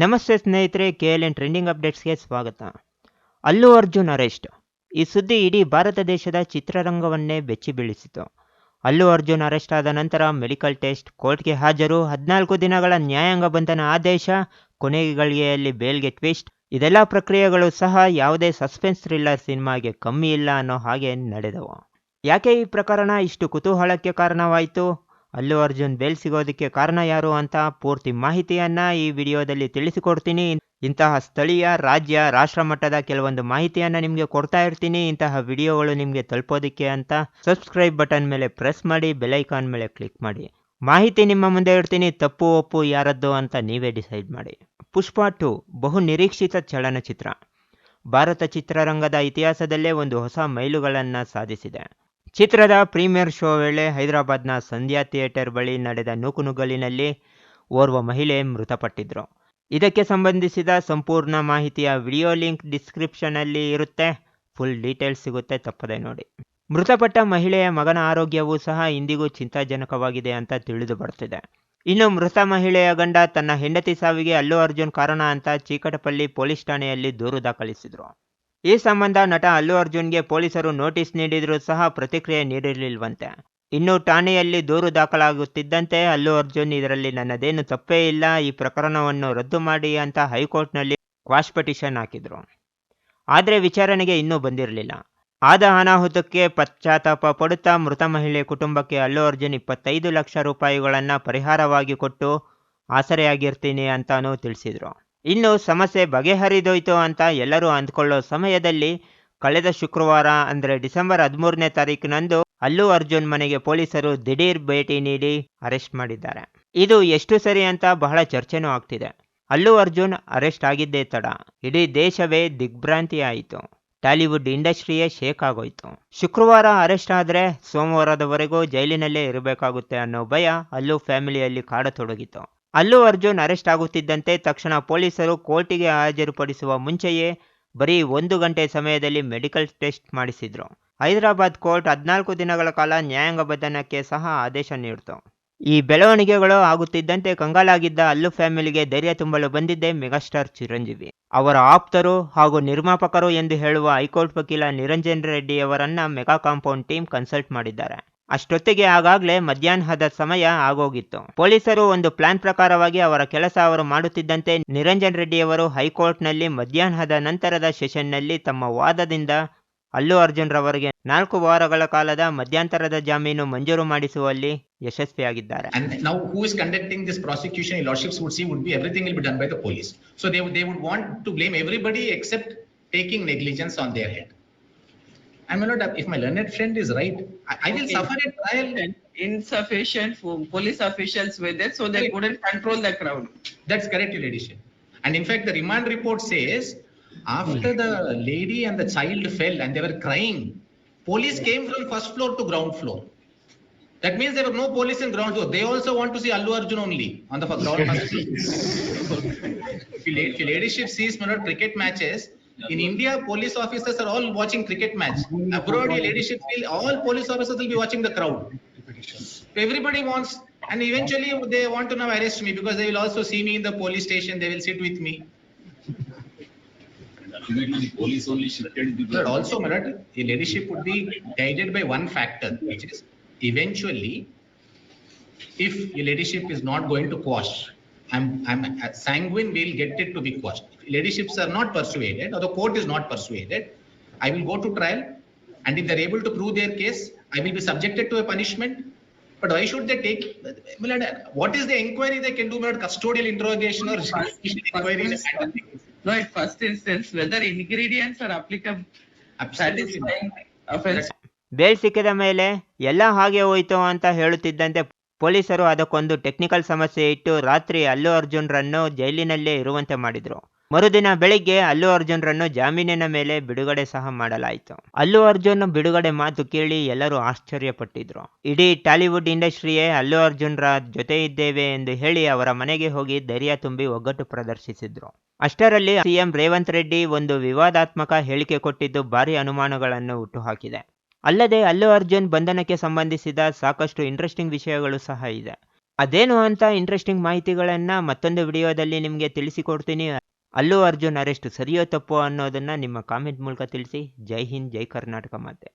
ನಮಸ್ತೆ ಸ್ನೇಹಿತರೆ, KLN trending ಅಪ್ಡೇಟ್ಸ್ಗೆ ಸ್ವಾಗತ. ಅಲ್ಲು ಅರ್ಜುನ್ ಅರೆಸ್ಟ್. ಈ ಸುದ್ದಿ ಇಡೀ ಭಾರತ ದೇಶದ ಚಿತ್ರರಂಗವನ್ನೇ ಬೆಚ್ಚಿ ಬೀಳಿಸಿತು. ಅಲ್ಲು ಅರ್ಜುನ್ ಅರೆಸ್ಟ್ ಆದ ನಂತರ ಮೆಡಿಕಲ್ ಟೆಸ್ಟ್, ಕೋರ್ಟ್ಗೆ ಹಾಜರು, 14 ದಿನಗಳ ನ್ಯಾಯಾಂಗ ಬಂಧನ ಆದೇಶ, ಕೊನೆಯ ಗಳಿಗೆಯಲ್ಲಿ ಬೇಲ್ಗೆ ಟ್ವಿಸ್ಟ್, ಇದೆಲ್ಲ ಪ್ರಕ್ರಿಯೆಗಳು ಸಹ ಯಾವುದೇ ಸಸ್ಪೆನ್ಸ್ ಥ್ರಿಲ್ಲರ್ ಸಿನಿಮಾಗೆ ಕಮ್ಮಿ ಇಲ್ಲ ಅನ್ನೋ ಹಾಗೆ ನಡೆದವು. ಯಾಕೆ ಈ ಪ್ರಕರಣ ಇಷ್ಟು ಕುತೂಹಲಕ್ಕೆ ಕಾರಣವಾಯಿತು, ಅಲ್ಲು ಅರ್ಜುನ್ ಬೇಲ್ ಸಿಗೋದಕ್ಕೆ ಕಾರಣ ಯಾರು ಅಂತ ಪೂರ್ತಿ ಮಾಹಿತಿಯನ್ನ ಈ ವಿಡಿಯೋದಲ್ಲಿ ತಿಳಿಸಿಕೊಡ್ತೀನಿ. ಇಂತಹ ಸ್ಥಳೀಯ, ರಾಜ್ಯ, ರಾಷ್ಟ್ರ ಮಟ್ಟದ ಕೆಲವೊಂದು ಮಾಹಿತಿಯನ್ನ ನಿಮಗೆ ಕೊಡ್ತಾ ಇರ್ತೀನಿ. ಇಂತಹ ವಿಡಿಯೋಗಳು ನಿಮಗೆ ತಲುಪೋದಕ್ಕೆ ಅಂತ ಸಬ್ಸ್ಕ್ರೈಬ್ ಬಟನ್ ಮೇಲೆ ಪ್ರೆಸ್ ಮಾಡಿ, ಬೆಲ್ ಐಕಾನ್ ಮೇಲೆ ಕ್ಲಿಕ್ ಮಾಡಿ. ಮಾಹಿತಿ ನಿಮ್ಮ ಮುಂದೆ ಇಡ್ತೀನಿ, ತಪ್ಪು ಒಪ್ಪು ಯಾರದ್ದು ಅಂತ ನೀವೇ ಡಿಸೈಡ್ ಮಾಡಿ. ಪುಷ್ಪ 2 ಬಹು ನಿರೀಕ್ಷಿತ ಚಲನಚಿತ್ರ ಭಾರತ ಚಿತ್ರರಂಗದ ಇತಿಹಾಸದಲ್ಲೇ ಒಂದು ಹೊಸ ಮೈಲುಗಲ್ಲನ್ನ ಸಾಧಿಸಿದೆ. ಚಿತ್ರದ ಪ್ರೀಮಿಯರ್ ಶೋ ವೇಳೆ ಹೈದರಾಬಾದ್ನ ಸಂಧ್ಯಾ ಥಿಯೇಟರ್ ಬಳಿ ನಡೆದ ನೂಕುನುಗ್ಗಲಿನಲ್ಲಿ ಓರ್ವ ಮಹಿಳೆ ಮೃತಪಟ್ಟಿದ್ರು. ಇದಕ್ಕೆ ಸಂಬಂಧಿಸಿದ ಸಂಪೂರ್ಣ ಮಾಹಿತಿಯ ವಿಡಿಯೋ ಲಿಂಕ್ ಡಿಸ್ಕ್ರಿಪ್ಷನಲ್ಲಿ ಇರುತ್ತೆ. ಫುಲ್ ಡೀಟೇಲ್ಸ್ ಸಿಗುತ್ತೆ, ತಪ್ಪದೆ ನೋಡಿ. ಮೃತಪಟ್ಟ ಮಹಿಳೆಯ ಮಗನ ಆರೋಗ್ಯವೂ ಸಹ ಇಂದಿಗೂ ಚಿಂತಾಜನಕವಾಗಿದೆ ಅಂತ ತಿಳಿದು ಬರ್ತಿದೆ. ಇನ್ನು ಮೃತ ಮಹಿಳೆಯ ಗಂಡ ತನ್ನ ಹೆಂಡತಿ ಸಾವಿಗೆ ಅಲ್ಲು ಅರ್ಜುನ್ ಕಾರಣ ಅಂತ ಚೀಕಟಪಲ್ಲಿ ಪೊಲೀಸ್ ಠಾಣೆಯಲ್ಲಿ ದೂರು ದಾಖಲಿಸಿದ್ರು. ಈ ಸಂಬಂಧ ನಟ ಅಲ್ಲು ಅರ್ಜುನ್ಗೆ ಪೊಲೀಸರು ನೋಟಿಸ್ ನೀಡಿದ್ರೂ ಸಹ ಪ್ರತಿಕ್ರಿಯೆ ನೀಡಿರಲಿಲ್ವಂತೆ. ಇನ್ನು ಠಾಣೆಯಲ್ಲಿ ದೂರು ದಾಖಲಾಗುತ್ತಿದ್ದಂತೆ ಅಲ್ಲು ಅರ್ಜುನ್ ಇದರಲ್ಲಿ ನನ್ನದೇನು ತಪ್ಪೇ ಇಲ್ಲ, ಈ ಪ್ರಕರಣವನ್ನು ರದ್ದು ಮಾಡಿ ಅಂತ ಹೈಕೋರ್ಟ್ನಲ್ಲಿ ಕ್ವಾಶ್ ಪಿಟಿಷನ್ ಹಾಕಿದ್ರು. ಆದರೆ ವಿಚಾರಣೆಗೆ ಇನ್ನೂ ಬಂದಿರಲಿಲ್ಲ. ಆದ ಅನಾಹುತಕ್ಕೆ ಪಶ್ಚಾತ್ತಾಪ ಪಡುತ್ತಾ ಮೃತ ಮಹಿಳೆ ಕುಟುಂಬಕ್ಕೆ ಅಲ್ಲು ಅರ್ಜುನ್ 25 ಲಕ್ಷ ರೂಪಾಯಿಗಳನ್ನು ಪರಿಹಾರವಾಗಿ ಕೊಟ್ಟು ಆಸರೆಯಾಗಿರ್ತೀನಿ ಅಂತಾನೂ ತಿಳಿಸಿದ್ರು. ಇನ್ನು ಸಮಸ್ಯೆ ಬಗೆಹರಿದೋಯ್ತು ಅಂತ ಎಲ್ಲರೂ ಅಂದ್ಕೊಳ್ಳೋ ಸಮಯದಲ್ಲಿ ಕಳೆದ ಶುಕ್ರವಾರ ಅಂದರೆ ಡಿಸೆಂಬರ್ 13ನೇ ತಾರೀಕಿನಂದು ಅಲ್ಲು ಅರ್ಜುನ್ ಮನೆಗೆ ಪೊಲೀಸರು ದಿಢೀರ್ ಭೇಟಿ ನೀಡಿ ಅರೆಸ್ಟ್ ಮಾಡಿದ್ದಾರೆ. ಇದು ಎಷ್ಟು ಸರಿ ಅಂತ ಬಹಳ ಚರ್ಚೆನೂ ಆಗ್ತಿದೆ. ಅಲ್ಲು ಅರ್ಜುನ್ ಅರೆಸ್ಟ್ ಆಗಿದ್ದೇ ತಡ ಇಡೀ ದೇಶವೇ ದಿಗ್ಭ್ರಾಂತಿ ಆಯಿತು. ಟಾಲಿವುಡ್ ಇಂಡಸ್ಟ್ರಿಯೇ ಶೇಕ್ ಆಗೋಯ್ತು. ಶುಕ್ರವಾರ ಅರೆಸ್ಟ್ ಆದರೆ ಸೋಮವಾರದವರೆಗೂ ಜೈಲಿನಲ್ಲೇ ಇರಬೇಕಾಗುತ್ತೆ ಅನ್ನೋ ಭಯ ಅಲ್ಲು ಫ್ಯಾಮಿಲಿಯಲ್ಲಿ ಕಾಡತೊಡಗಿತು. ಅಲ್ಲು ಅರ್ಜುನ್ ಅರೆಸ್ಟ್ ಆಗುತ್ತಿದ್ದಂತೆ ತಕ್ಷಣ ಪೊಲೀಸರು ಕೋರ್ಟಿಗೆ ಹಾಜರುಪಡಿಸುವ ಮುಂಚೆಯೇ ಬರೀ 1 ಗಂಟೆ ಸಮಯದಲ್ಲಿ ಮೆಡಿಕಲ್ ಟೆಸ್ಟ್ ಮಾಡಿಸಿದ್ರು. ಹೈದರಾಬಾದ್ ಕೋರ್ಟ್ 14 ದಿನಗಳ ಕಾಲ ನ್ಯಾಯಾಂಗ ಬಂಧನಕ್ಕೆ ಸಹ ಆದೇಶ ನೀಡಿತು. ಈ ಬೆಳವಣಿಗೆಗಳು ಆಗುತ್ತಿದ್ದಂತೆ ಕಂಗಾಲಾಗಿದ್ದ ಅಲ್ಲು ಫ್ಯಾಮಿಲಿಗೆ ಧೈರ್ಯ ತುಂಬಲು ಬಂದಿದ್ದೆ ಮೆಗಾಸ್ಟಾರ್ ಚಿರಂಜೀವಿ. ಅವರ ಆಪ್ತರು ಹಾಗೂ ನಿರ್ಮಾಪಕರು ಎಂದು ಹೇಳುವ ಹೈಕೋರ್ಟ್ ವಕೀಲ ನಿರಂಜನ್ ರೆಡ್ಡಿಯವರನ್ನ ಮೆಗಾ ಕಾಂಪೌಂಡ್ ಟೀಮ್ ಕನ್ಸಲ್ಟ್ ಮಾಡಿದ್ದಾರೆ. ಅಷ್ಟೊತ್ತಿಗೆ ಆಗಾಗಲೇ ಮಧ್ಯಾಹ್ನದ ಸಮಯ ಆಗೋಗಿತ್ತು. ಪೊಲೀಸರು ಒಂದು ಪ್ಲಾನ್ ಪ್ರಕಾರವಾಗಿ ಅವರ ಕೆಲಸ ಅವರು ಮಾಡುತ್ತಿದ್ದಂತೆ ನಿರಂಜನ್ ರೆಡ್ಡಿಯವರು ಹೈಕೋರ್ಟ್ನಲ್ಲಿ ಮಧ್ಯಾಹ್ನದ ನಂತರದ ಸೆಷನ್ನಲ್ಲಿ ತಮ್ಮ ವಾದದಿಂದ ಅಲ್ಲು ಅರ್ಜುನ್ ರವರಿಗೆ 4 ವಾರಗಳ ಕಾಲದ ಮಧ್ಯಂತರದ ಜಾಮೀನು ಮಂಜೂರು ಮಾಡಿಸುವಲ್ಲಿ ಯಶಸ್ವಿಯಾಗಿದ್ದಾರೆ. And now who is conducting this prosecution, your lordships would see, would be everything will be done by the police. So they would want to blame everybody except taking negligence on their head. And my lord, if my learned friend is right, I will suffer a trial. Insufficient police officials were there, so they couldn't control the crowd. That's correct, your ladyship. And in fact, the remand report says after the lady and the child fell and they were crying, police came from first floor to ground floor. That means there were no police in ground floor. They also want to see Allu Arjun only on the ground floor. If your ladyship sees cricket matches, in India, police officers are all watching cricket match. Abroad, your ladyship feel all police officers will be watching the crowd. Everybody wants, and eventually they want to now arrest me because they will also see me in the police station. They will sit with me. Ultimately, the police only shifted the. But also, my lord, your ladyship would be guided by one factor, which is eventually, if your ladyship is not going to quash, I'm sanguine we'll get it to be quashed. If ladyships are not persuaded or the court is not persuaded, I will go to trial, and if they're able to prove their case, I will be subjected to a punishment. But why should they take? What is the inquiry they can do? Custodial interrogation or inquiry? No, at first instance, whether ingredients are applicable, satisfying offense. Bail ಸಿಕ್ಕಿದ ಮೇಲೆ ಎಲ್ಲ ಹಾಗೆ ಹೋಯ್ತು ಅಂತ ಹೇಳುತ್ತಿದ್ದಂತೆ ಪೊಲೀಸರು ಅದಕ್ಕೊಂದು technical ಸಮಸ್ಯೆ ಇಟ್ಟು ರಾತ್ರಿ ಅಲ್ಲು ಅರ್ಜುನ್ ರನ್ನು ಜೈಲಿನಲ್ಲೇ ಇರುವಂತೆ ಮಾಡಿದ್ರು. ಮರುದಿನ ಬೆಳಿಗ್ಗೆ ಅಲ್ಲು ಅರ್ಜುನ್ ರನ್ನು ಜಾಮೀನಿನ ಮೇಲೆ ಬಿಡುಗಡೆ ಸಹ ಮಾಡಲಾಯಿತು. ಅಲ್ಲು ಅರ್ಜುನ್ ಬಿಡುಗಡೆ ಮಾತು ಕೇಳಿ ಎಲ್ಲರೂ ಆಶ್ಚರ್ಯಪಟ್ಟಿದ್ರು. ಇಡೀ ಟಾಲಿವುಡ್ ಇಂಡಸ್ಟ್ರಿಯೇ ಅಲ್ಲು ಅರ್ಜುನ್ ರ ಜೊತೆ ಇದ್ದೇವೆ ಎಂದು ಹೇಳಿ ಅವರ ಮನೆಗೆ ಹೋಗಿ ಧೈರ್ಯ ತುಂಬಿ ಒಗ್ಗಟ್ಟು ಪ್ರದರ್ಶಿಸಿದ್ರು. ಅಷ್ಟರಲ್ಲಿ ಸಿಎಂ ರೇವಂತ್ ರೆಡ್ಡಿ ಒಂದು ವಿವಾದಾತ್ಮಕ ಹೇಳಿಕೆ ಕೊಟ್ಟಿದ್ದು ಭಾರಿ ಅನುಮಾನಗಳನ್ನು ಹುಟ್ಟುಹಾಕಿದೆ. ಅಲ್ಲದೆ ಅಲ್ಲು ಅರ್ಜುನ್ ಬಂಧನಕ್ಕೆ ಸಂಬಂಧಿಸಿದ ಸಾಕಷ್ಟು ಇಂಟ್ರೆಸ್ಟಿಂಗ್ ವಿಷಯಗಳು ಸಹ ಇದೆ. ಅದೇನು ಅಂತ ಇಂಟ್ರೆಸ್ಟಿಂಗ್ ಮಾಹಿತಿಗಳನ್ನು ಮತ್ತೊಂದು ವಿಡಿಯೋದಲ್ಲಿ ನಿಮಗೆ ತಿಳಿಸಿಕೊಡ್ತೀನಿ. ಅಲ್ಲು ಅರ್ಜುನ್ ಅರೆಸ್ಟ್ ಸರಿಯೋ ತಪ್ಪೋ ಅನ್ನೋದನ್ನು ನಿಮ್ಮ ಕಾಮೆಂಟ್ ಮೂಲಕ ತಿಳಿಸಿ. ಜೈ ಹಿಂದ್, ಜೈ ಕರ್ನಾಟಕ ಮಾತೆ.